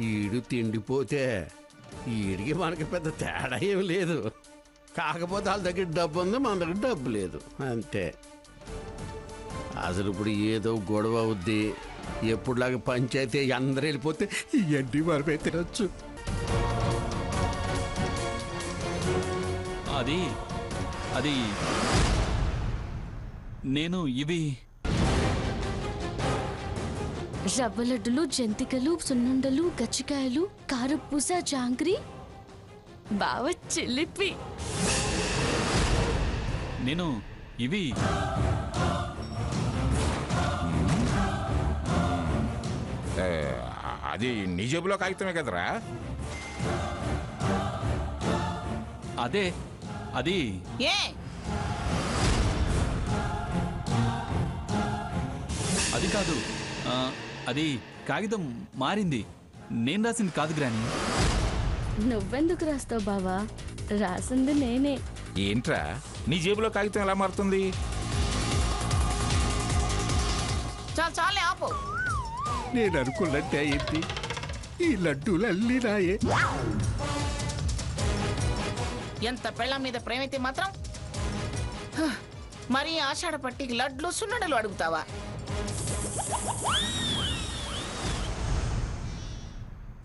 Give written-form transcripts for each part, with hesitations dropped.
ఈడు తిండిపోతే ఈడికి మనకి పెద్ద తేడా ఏమి లేదు. కాకపోతే వాళ్ళ దగ్గర డబ్బు ఉంది, మన దగ్గర డబ్బు లేదు అంతే. అసలు ఇప్పుడు ఏదో గొడవ అవుద్ది, ఎప్పుడులాగా పంచాయతీ అందరూ వెళ్ళిపోతే ఇవన్నీ మనమే తినచ్చు. అది అది నేను ఇవి రవ్వ లడ్డులు, జంతికలు, సున్నుండలు, గచ్చికాయలు, కారపూస, జాంగ్రీ, బావ చిలిపి. నేను ఇవి అది నీ జేబులో కాగితమే కదరా? అదే అది అది కాదు, అది కాగితం మారింది, నేను రాసింది కాదు గ్రాని. నువ్వెందుకు రాస్తావు బావా, రాసింది నేనే. ఏంట్రా నీ జేబులో కాగితం ఎలా మారుతుంది? చాలే ఆపు. నేను అనుకున్నట్టే అయింది, ఈ లడ్డూలు అల్లి నాయే. ఎంత పెళ్ళ మీద ప్రేమైతే మాత్రం మరి ఆషాఢ పట్టికి లడ్లు సున్నడలు అడుగుతావా?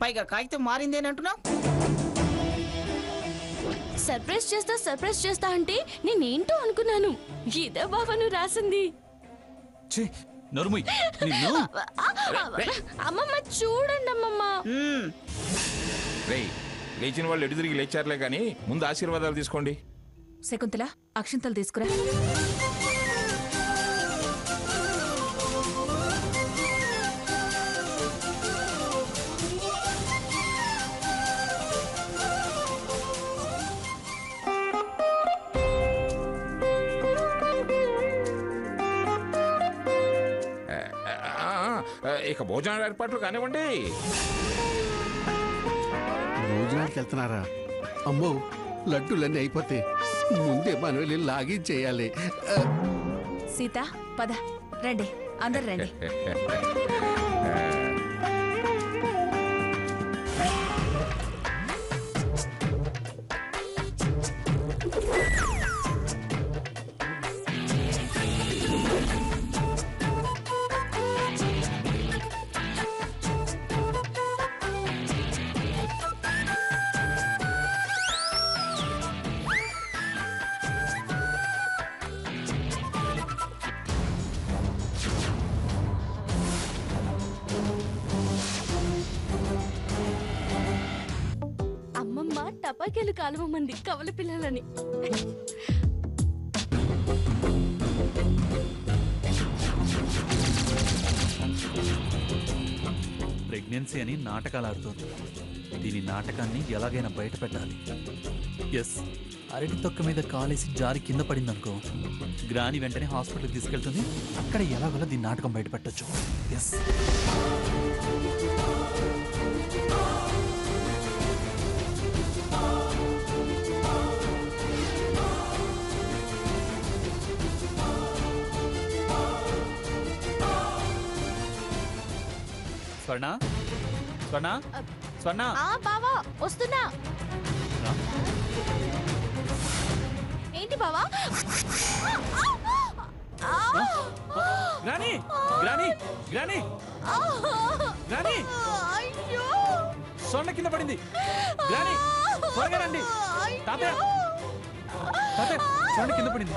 పైగా కాగితం మారిందేనంటున్నావు. సర్ప్రైజ్ చేస్తా అంటే నేనేంటో అనుకున్నాను, ఇదే బావా నువ్వు రాసింది. అమ్మమ్మ చూడండి అమ్మమ్మ. లేచిన వాళ్ళు ఎటు తిరిగి లేచారులే కానీ ముందు ఆశీర్వాదాలు తీసుకోండి. శకుంతల, అక్షంతలు తీసుకురా. ఇక భోజనాల ఏర్పాట్లు కానివ్వండి. భోజనానికి వెళ్తున్నారా? అమ్మో, లడ్డూలన్నీ అయిపోతాయి, ముందే మనం వెళ్ళి లాగించేయాలి. సీత పద, రండి అందరు రండి. టపాకేలు కాలువమంది కవల పిల్లలని. ప్రెగ్నెన్సీ అని నాటకాలు ఆడుతోంది. దీని నాటకాన్ని ఎలాగైనా బయట పెట్టాలి. ఎస్, అరటి తొక్క మీద కాలేసి జారి కింద పడిందనుకో, గ్రాని వెంటనే హాస్పిటల్కి తీసుకెళ్తుంది. అక్కడ ఎలాగోలా దీని నాటకం బయట పెట్టచ్చు. ఎస్. స్వర్ణ, స్వర్ణ, స్వర్ణ. బావా వస్తున్నా. ఏంటి బావా? గ్రాని, గ్రాని, గ్రాని, గ్రాని, స్వర్ణ కింద పడింది. గ్రాని, త్వరగా రండి. తాతయ్య, తాతయ్య, స్వర్ణ కింద పడింది.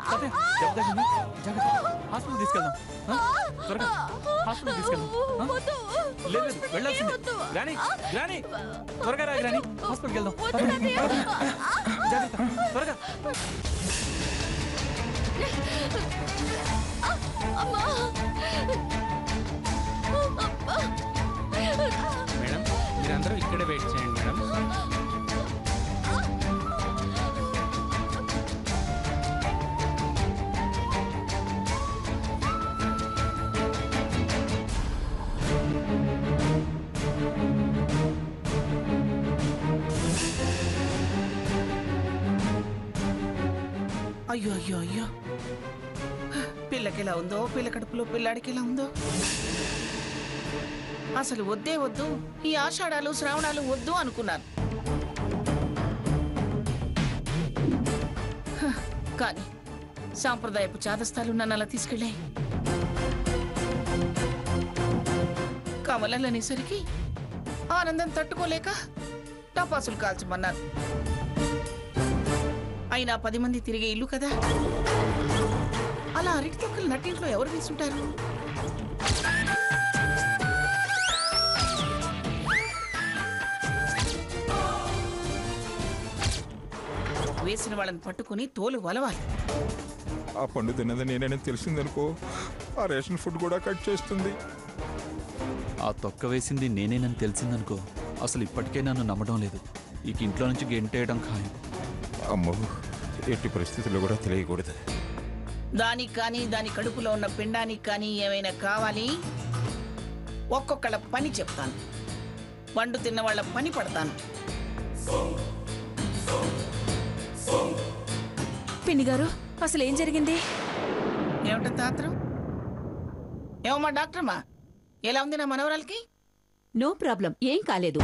తాతయ్య, దెబ్బ తగిలింది. జాగ్రత్త, హాస్పిటల్ తీసుకెళ్దాం. త్వరగా హాస్పిటల్ తీసుకెళ్దాం. లేదు లేదు, వెళ్ళాల్సింది. గ్రాని, గ్రాని, త్వరగా రా గ్రాని, హాస్పిటల్కి వెళ్దాం. జాగ్రత్త, త్వరగా. మేడం, మీరందరూ ఇక్కడే వెయిట్ చేయండి మేడం. అయ్యో అయ్యో అయ్యో, పిల్లకి ఎలా ఉందో, పిల్ల కడుపులో పిల్లాడికి ఎలా ఉందో. అసలు వద్దే వద్దు, ఈ ఆషాఢాలు శ్రావణాలు వద్దు అనుకున్నాను. కానీ సాంప్రదాయపు చాదస్తాలు నన్ను అలా తీసుకెళ్ళాయి. కమలనేసరికి ఆనందం తట్టుకోలేక టపాసులు కాల్చమన్నారు. అయినా 10 మంది తిరిగే ఇల్లు కదా, అలా అరటి తొక్కలు నట్టింట్లో ఎవరు వేసుంటారు? వేసిన వాళ్ళని పట్టుకుని తోలు వలవాలి. ఆ పండు తిన్నది నేనైనా తెలిసిందనుకో, ఆ రేషన్ ఫుడ్ కూడా కట్ చేస్తుంది. ఆ తొక్క వేసింది నేనేనని తెలిసిందనుకో, అసలు ఇప్పటికే నన్ను నమ్మడం లేదు. ఇక ఇంట్లో నుంచి గెంటేయడం ఖాయం. అమ్మో, ఎట్టి పరిస్థితుల్లో కూడా తెలియకూడదు. దానికి కానీ దాని కడుపులో ఉన్న పిండానికి కానీ ఏమైనా కావాలి, ఒక్కొక్కళ్ళ పని చెప్తాను. పండు తిన్న వాళ్ళ పని పడతాను. పిన్ని గారు, అసలు ఏం జరిగింది? ఏమిటో తాత్రం? ఏమమ్మా డాక్టర్మా, ఎలా ఉంది నా మనవరాలకి? నో ప్రాబ్లం, ఏం కాలేదు.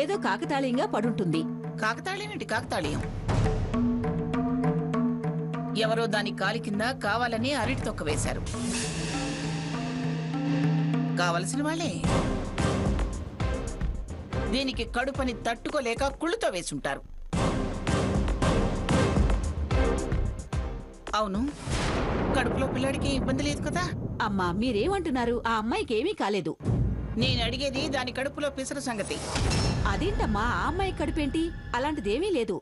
ఏదో కాకతాళీయంగా పడుంటుంది. కాకతాళీయం ఏంటి కాకతాళీయం? ఎవరో దాని కాలి కింద కావాలని అరటి తొక్క వేశారు. కావలసిన వాళ్ళే. దీనికి కడుపని తట్టుకోలేక కుళ్ళుతో వేసుంటారు. అవును, కడుపులో పిల్లాడికి ఇబ్బంది లేదు కదా? అమ్మా, మీరేమంటున్నారు? ఆ అమ్మాయికి ఏమీ కాలేదు. నేను అడిగేది దాని కడుపులో పిసరు సంగతి. అదేంటమ్మా, ఆ అమ్మాయి కడుపేంటి? అలాంటిదేమీ లేదు.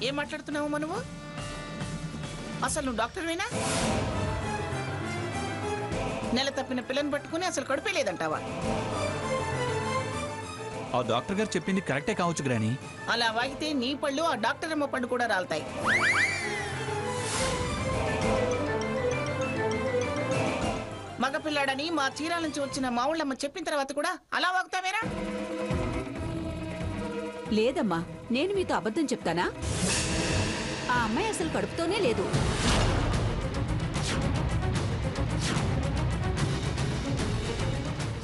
ఏం మాట్లాడుతున్నావు నువ్వు? అసలు నువ్వు డాక్టర్వేనా? నెల తప్పిన పిల్లని పట్టుకుని అసలు కడుపే లేదంటావా? ఆ డాక్టర్ గారు చెప్పింది కరెక్టే కావచ్చు గ్రాని. అలా వాగితే నీ పళ్ళు ఆ డాక్టర్ అమ్మ పళ్ళు కూడా రాలుతాయి. మగపిల్లాడని మా చీరాల నుంచి వచ్చిన మావుళ్ళమ్మ చెప్పిన తర్వాత కూడా అలా వాగుతావేరా? లేదమ్మా, నేను మీతో అబద్ధం చెప్తానా? ఆ అమ్మాయి అసలు కడుపుతోనే లేదు.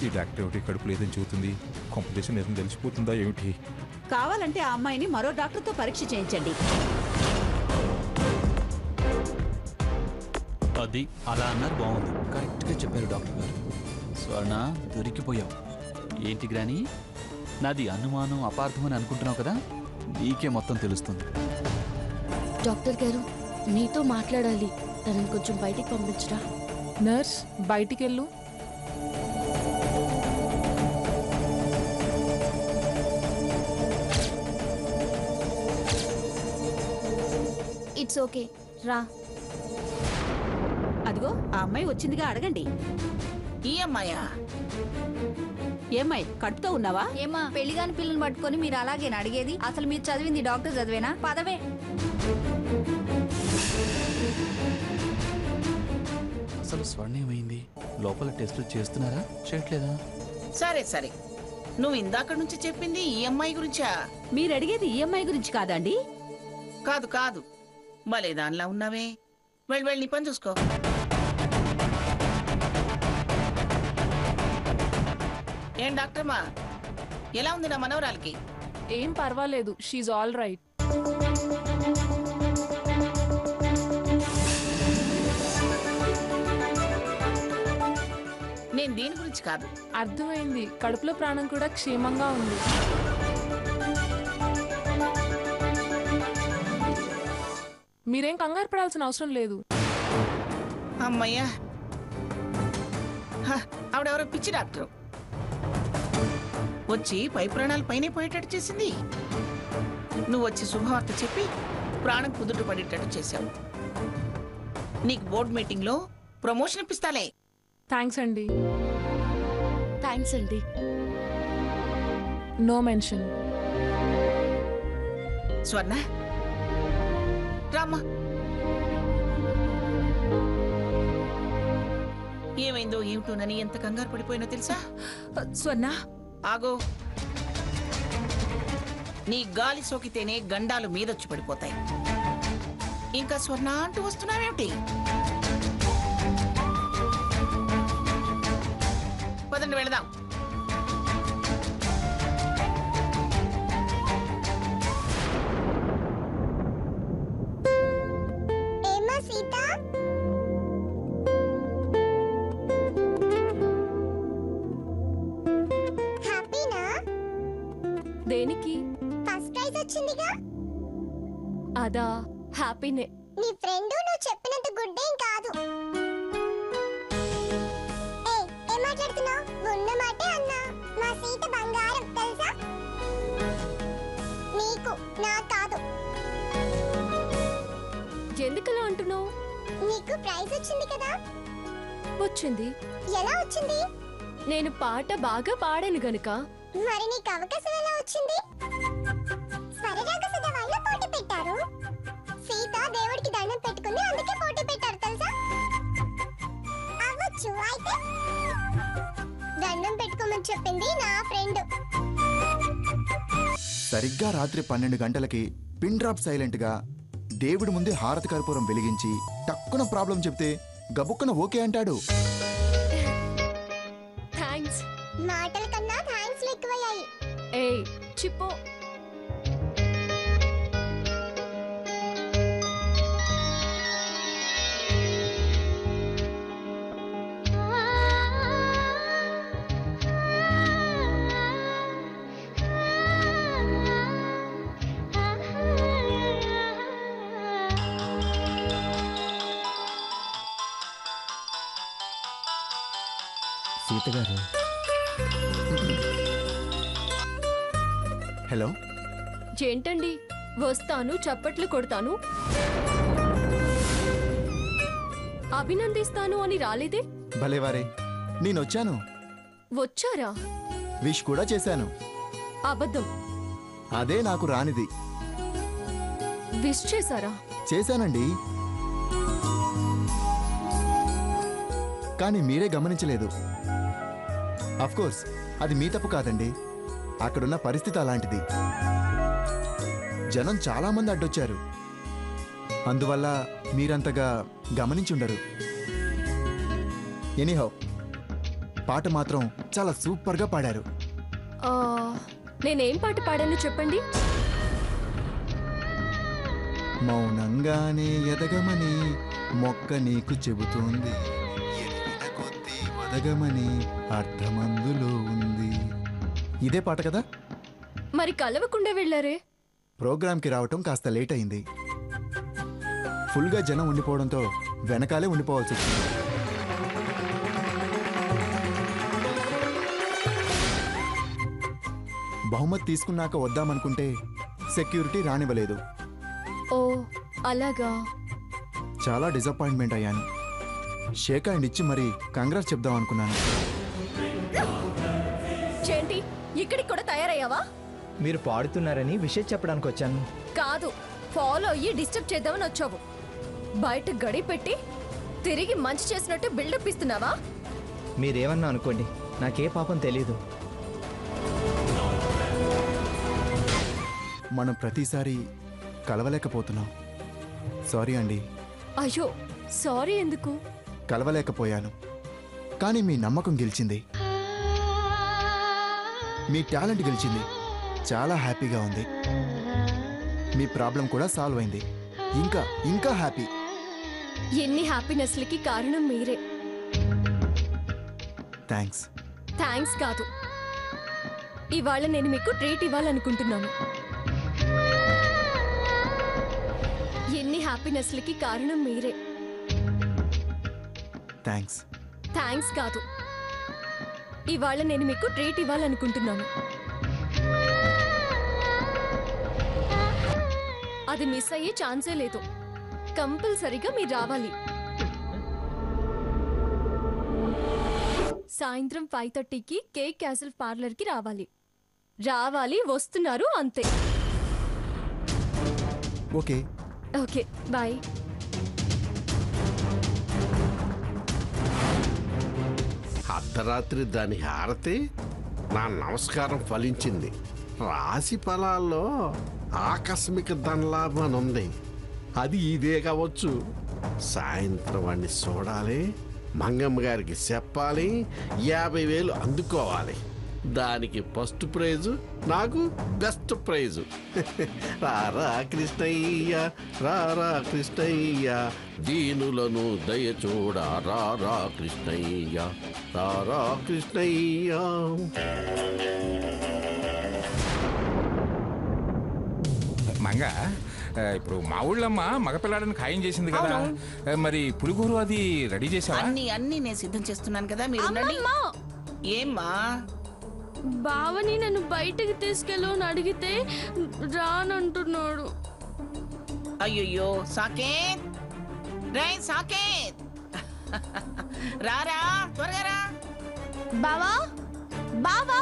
ఈ డాక్టర్ ఏమిటి కడుపు లేదని చెబుతుంది? కాంపిటీషన్ ఏదైనా తెలిసిపోతుందా ఏమిటి? కావాలంటే ఆ అమ్మాయిని మరో డాక్టర్తో పరీక్ష చేయించండి. అది అలా అన్నారు, బాగుంది. కరెక్ట్గా చెప్పారు డాక్టర్ గారు. స్వర్ణ, దొరికిపోయావు. ఏంటి గ్రాని, నాది అనుమానం అపార్థం అని అనుకుంటున్నావు కదా? నీకే మొత్తం తెలుస్తుంది. డాక్టర్ గారు, మీతో మాట్లాడాలి. తనని కొంచెం బయటికి పంపించరా? నర్స్, బయటికెళ్ళు. ఇట్స్ ఓకే, రా. అదిగో ఆ అమ్మాయి వచ్చిందిగా, అడగండి. ఈ అమ్మాయా? ఏమ్మాయి, కడుపుతో ఉన్నావా? ఏమా, పెళ్లిగాని పిల్లని పట్టుకొని మీరు అలాగేనా అడిగేది? అసలు మీరు చదివింది డాక్టర్ చదివేనా? పదవే. అసలు స్వర్ణ ఏమైంది? లోపల టెస్టులు చేస్తున్నారా, చేయట్లేదా? సరే సరే, నువ్వు ఇందాక నుంచి చెప్పింది ఈ అమ్మాయి గురించా? మీరు అడిగేది ఈ అమ్మాయి గురించి కాదండి. కాదు కాదు, భలే దానిలా ఉన్నావే. వెళ్ళి నీ పని చూసుకో. ఏం డాక్టర్మా, ఎలా ఉంది నా మనవరాలకి? ఏం పర్వాలేదు, షీజ్ ఆల్ రైట్. నేను దీని గురించి కాదు. అర్థమైంది, కడుపులో ప్రాణం కూడా క్షేమంగా ఉంది. మీరేం కంగారు పడాల్సిన అవసరం లేదు. అమ్మయ్యా, ఆవిడెవరో పిచ్చి డాక్టర్ వచ్చి పై ప్రాణాలు పైనే పోయేటట్టు చేసింది. నువ్వు వచ్చి శుభవార్త చెప్పి ప్రాణం కుదుట పడేటట్టు చేశావు. నీకు బోర్డు మీటింగ్ లో ప్రమోషన్ ఇప్పిస్తాలే. థ్యాంక్స్ అండి. థ్యాంక్స్ అండి. No mention. స్వర్ణ, రామ్మా. ఏమైందో ఏమిటోనని ఎంత కంగారు పడిపోయినో తెలుసా? స్వర్ణ ఆగో. నీ గాలి సోకితేనే గండాలు మీదొచ్చి పడిపోతాయి. ఇంకా స్వర్ణ అంటూ వస్తున్నావేమిటి? పదండి వెళదాం. దేనికి? ఫస్ట్ ప్రైజ్ వచ్చిందిగా. అదా, హ్యాపీనే. నీ ఫ్రెండ్ నువ్వు చెప్పినంత గుడ్ ఏం కాదు. ఏం మాట్లాడుతున్నావు? ఉన్న మాటే అన్నా. మా సీత బంగారం తెలుసా? నీకు, నా కాదు. ఎందుకలా అంటున్నావు? నీకు ప్రైజ్ వచ్చింది కదా. వచ్చింది. ఎలా వచ్చింది? నేను పాట బాగా పాడాను గనుక. మరి నీకు అవకాశం ఎలా వచ్చింది? స్వరరాగసుధ వాళ్ళు పోటీ పెట్టారు. సీత దేవుడికి దండం పెట్టుకుంది, అందుకే పోటీ పెట్టారు తెలుసా? అవ్వచ్చు. అయితే దండం పెట్టుకోమని చెప్పింది నా ఫ్రెండ్. సరిగ్గా రాత్రి 12 గంటలకి పిన్ డ్రాప్ సైలెంట్ గా దేవుడి ముందే హారతి కర్పూరం వెలిగించి టక్కున ప్రాబ్లం చెప్తే గబుక్కున ఓకే అంటాడు. థ్యాంక్స్. మాటల కన్నా థ్యాంక్స్ ఎక్కువయ్యాయి. ఏయ్ చిప్పో. సీత గారు. హలో. ఏంటండి? వస్తాను, చప్పట్లు కొడతాను, అభినందిస్తాను అని రాలేదే? భలేవారే, నేనొచ్చాను. వచ్చారా? విష్ కూడా చేశాను. అబద్ధం. అదే నాకు రానిది. విష్ చేశారా? చేశానండి, కానీ మీరే గమనించలేదు. అఫ్కోర్స్ అది మీ తప్పు కాదండి, అక్కడున్న పరిస్థితి అలాంటిది. జనం చాలా మంది అడ్డొచ్చారు, అందువల్ల మీరంతగా గమనించుండరు. ఎనీహౌ, పాట మాత్రం చాలా సూపర్గా పాడారు. నేనేం పాట పాడాను చెప్పండి? మౌనంగానే ఎదగమని మొక్క నీకు చెబుతోంది, ఎదిగిన కొద్దీ వదగమని అర్థమందులో ఉంది. ఇదే పాట కదా? మరి కలవకుండా వెళ్ళారే? ప్రోగ్రాంకి రావటం కాస్త లేట్ అయింది. ఫుల్గా జనం ఉండిపోవడంతో వెనకాలే ఉండిపోవాల్సి వచ్చింది. బహుమతి తీసుకున్నాక వద్దామనుకుంటే సెక్యూరిటీ రానివ్వలేదు. ఓ అలాగా. చాలా డిసప్పాయింట్మెంట్ అయ్యాను. షేక్ హ్యాండ్ ఇచ్చి మరి కంగ్రాట్స్ చెప్దాం అనుకున్నాను. చేంటి, ఇక్కడికి కూడా తయారయ్యావా? మీరు పాడుతున్నారని విషయం చెప్పడానికి వచ్చాను. కాదు, ఫాలో అయ్యి డిస్టర్బ్ చేద్దామని వచ్చావు. బయట గడి పెట్టి తిరిగి మంచి చేసినట్టు బిల్డప్ ఇస్తున్నావా? మీరేమన్నా అనుకోండి, నాకే పాపం తెలీదు. మనం ప్రతిసారి కలవలేకపోతున్నాం. సారీ అండి. అయ్యో, సారీ ఎందుకు? కలవలేకపోయాను, కానీ మీ నమ్మకం గెలిచింది, మీ టాలెంట్ గెలిచింది. చాలా హ్యాపీగా ఉంది. మీ ప్రాబ్లం కూడా సాల్వ్ అయింది. ఇంకా ఇంకా హ్యాపీ. ఎన్ని హ్యాపీనెస్లకి కారణం మీరే. థ్యాంక్స్. థ్యాంక్స్ కాదు, ఇవాళ నేను మీకు ట్రీట్ ఇవ్వాలనుకుంటున్నాను. ఎన్ని హ్యాపీనెస్లకి కారణం మీరే. థ్యాంక్స్. థ్యాంక్స్ కాదు, ఇవాళ నేను మీకు ట్రీట్ ఇవ్వాలనుకుంటున్నాను. అది మిస్ అయ్యే ఛాన్సే లేదు. కంపల్సరీగా మీరు రావాలి. సాయంత్రం 5:30కి కేక్ క్యాసిల్ పార్లర్కి రావాలి. వస్తున్నారు అంతే. ఓకే. Okay, bye. అర్ధరాత్రి దాని హారతి నా నమస్కారం ఫలించింది. రాశి ఫలాల్లో ఆకస్మిక ధనలాభం అని ఉంది. అది ఇదే కావచ్చు. సాయంత్రం వాడిని చూడాలి, మంగమ్మ గారికి చెప్పాలి, 50,000 అందుకోవాలి. దానికి ఫస్ట్ ప్రైజు, నాకు బెస్ట్ ప్రైజు. రారా కృష్ణయ్య, రారా కృష్ణయ్య, దీనులను దయ చూడ, రారా కృష్ణయ్య, రారా కృష్ణయ్య. మంగ, ఇప్పుడు మా ఊళ్ళమ్మ మగపిల్లాడిని ఖాయం చేసింది కదా, మరి పులిగూరు అది రెడీ చేసావా? అన్ని నేను సిద్ధం చేస్తున్నాను కదా, మీరు ఉండండి. ఏమ్మా? బావని నన్ను బయటికి తీసుకెళ్ళు అని అడిగితే రానంటున్నాడు. అయ్యయ్యో సాకేత్, రే సాకేత్, రారా త్వరగా రా. బావా బావా.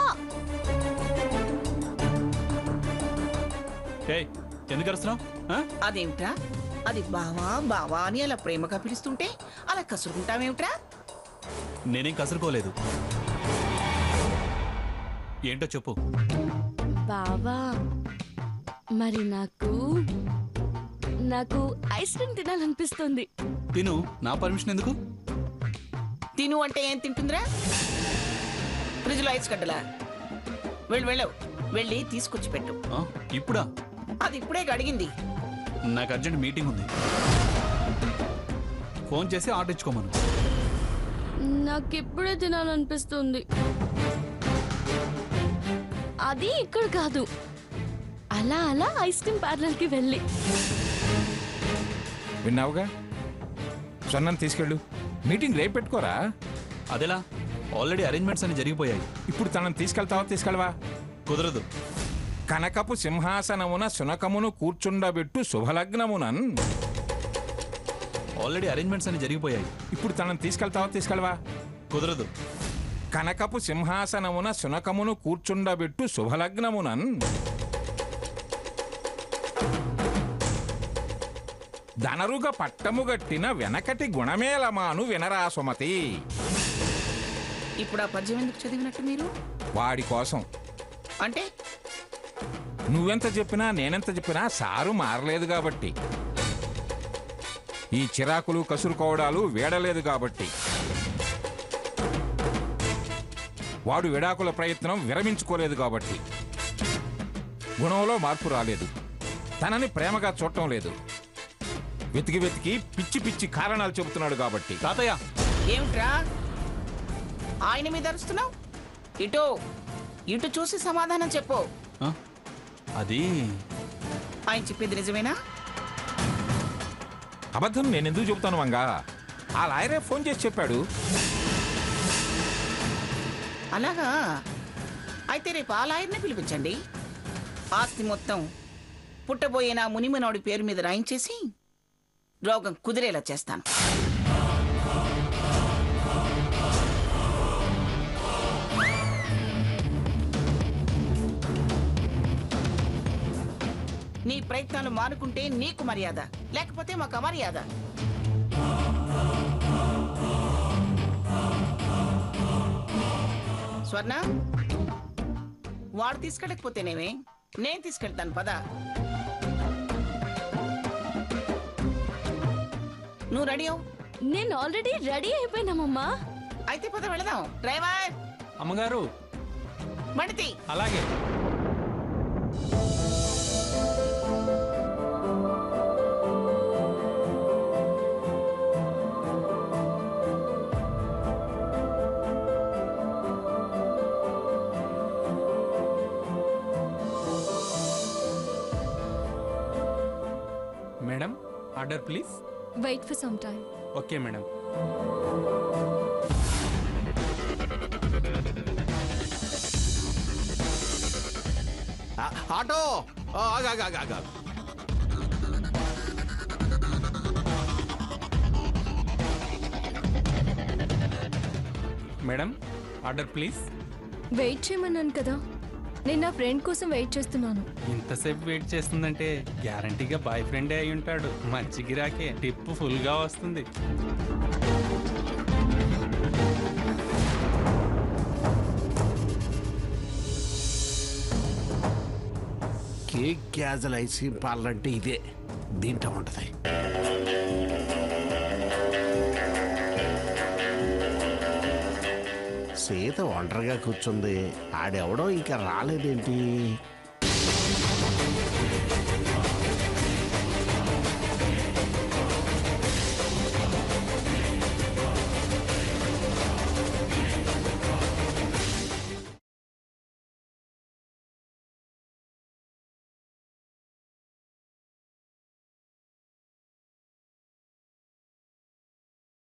ఎందుకు అరుస్తున్నావు? అదేమిట్రా, అది బావా బావా అని అలా ప్రేమగా పిలుస్తుంటే అలా కసురుకుంటావేమిట్రా? నేనేం కసురుకోలేదు. ఏంటో చెప్పు. బావా, మరి నాకు ఐస్ క్రీమ్ తినాలనిపిస్తుంది. తిను, నా పర్మిషన్ ఎందుకు? తిను అంటే ఏం తింటుందిరా? ఫ్రిడ్జ్ లో ఐస్ కట్టలా? వెళ్ళవు, వెళ్ళి తీసుకొచ్చి పెట్టు. ఇప్పుడా? అది ఇప్పుడే అడిగింది. నాకు అర్జెంట్ మీటింగ్ ఉంది, ఫోన్ చేసి ఆర్డర్ ఇచ్చుకోమను. నాకు ఇప్పుడే తినాలనిపిస్తుంది. అది ఇక్కడ కాదు, అలా అలా ఐస్ క్రీమ్ పార్లర్ కి వెళ్ళి. విన్నావుగా, సొన్నాను తీసుకెళ్ళు. మీటింగ్ రేపు పెట్టుకోరా. అదేలా? ఆల్రెడీ అరేంజ్మెంట్స్ అన్ని జరిగిపోయాయి. ఇప్పుడు తనని తీసుకెళ్తావా తీసుకెళ్ళవా? కుదరదు. కనకపు సింహాసనమున సునకమును కూర్చుండబెట్టు శుభలగ్నమునన్. ఆల్రెడీ అరేంజ్మెంట్స్ అన్ని జరిగిపోయాయి. ఇప్పుడు తనని తీసుకెళ్తావా తీసుకెళ్ళవా? కుదరదు. కనకపు సింహాసనమున సునకమును కూర్చుండబెట్టు శుభలగ్నమునన్. ధనరుగ పట్టముగట్టిన వెనకటి గుణమేలమాను వినరా సుమతి. ఇప్పుడు ఆ పద్యం ఎందుకు చదివినట్టు మీరు? వాడి కోసం. అంటే నువ్వెంత చెప్పినా నేనెంత చెప్పినా సారు మారలేదు కాబట్టి, ఈ చిరాకులు కసురుకోవడాలు వీడలేదు కాబట్టి, వాడు విడాకుల ప్రయత్నం విరమించుకోలేదు కాబట్టి, గుణంలో మార్పు రాలేదు, తనని ప్రేమగా చూడటం లేదు, వెతికి వెతికి పిచ్చి పిచ్చి కారణాలు చెబుతున్నాడు కాబట్టి. తాతయ్య, ఏమిట్రా ఆయన మీద అరుస్తున్నావు? ఇటు చూసి సమాధానం చెప్పు. అది ఆయన చెప్పేది నిజమేనా? అబద్ధం నేనెందుకు చెబుతాను వంగా? ఆ లాయరే ఫోన్ చేసి చెప్పాడు. అలాగా? అయితే రేపు ఆ లాయర్ని పిలిపించండి. ఆస్తి మొత్తం పుట్టబోయే నా మునిమనోడి పేరు మీద రాయించేసి రోగం కుదిరేలా చేస్తాను. నీ ప్రయత్నాలు మానుకుంటే నీకు మర్యాద, లేకపోతే మాకు అమర్యాద. స్వర్ణ, వాడు తీసుకెళ్ళకపోతేనేమే, నేను తీసుకెళ్తాను పద. నువ్వు రెడీ అవు. నేను ఆల్రెడీ రెడీ అయిపోయినామమ్మా. అయితే పద వెళదాం. డ్రైవర్! అమ్మగారు బండి. అలాగే. Madam, order please. Wait for some time. Okay madam. Auto madam, order please. Wait చేయమన్నాను కదా, నేను నా ఫ్రెండ్ కోసం వెయిట్ చేస్తున్నాను. ఇంతసేపు వెయిట్ చేస్తుందంటే గ్యారంటీగా బాయ్ ఫ్రెండే అయి ఉంటాడు. మంచి గిరాకే, టిప్ ఫుల్గా వస్తుంది. Cake casual ice cream parlour అంటే ఇదే, దీంట్లో ఉంటుంది. సీత ఒంటరిగా కూర్చుంది, ఆడెవడో ఇంకా రాలేదేంటి?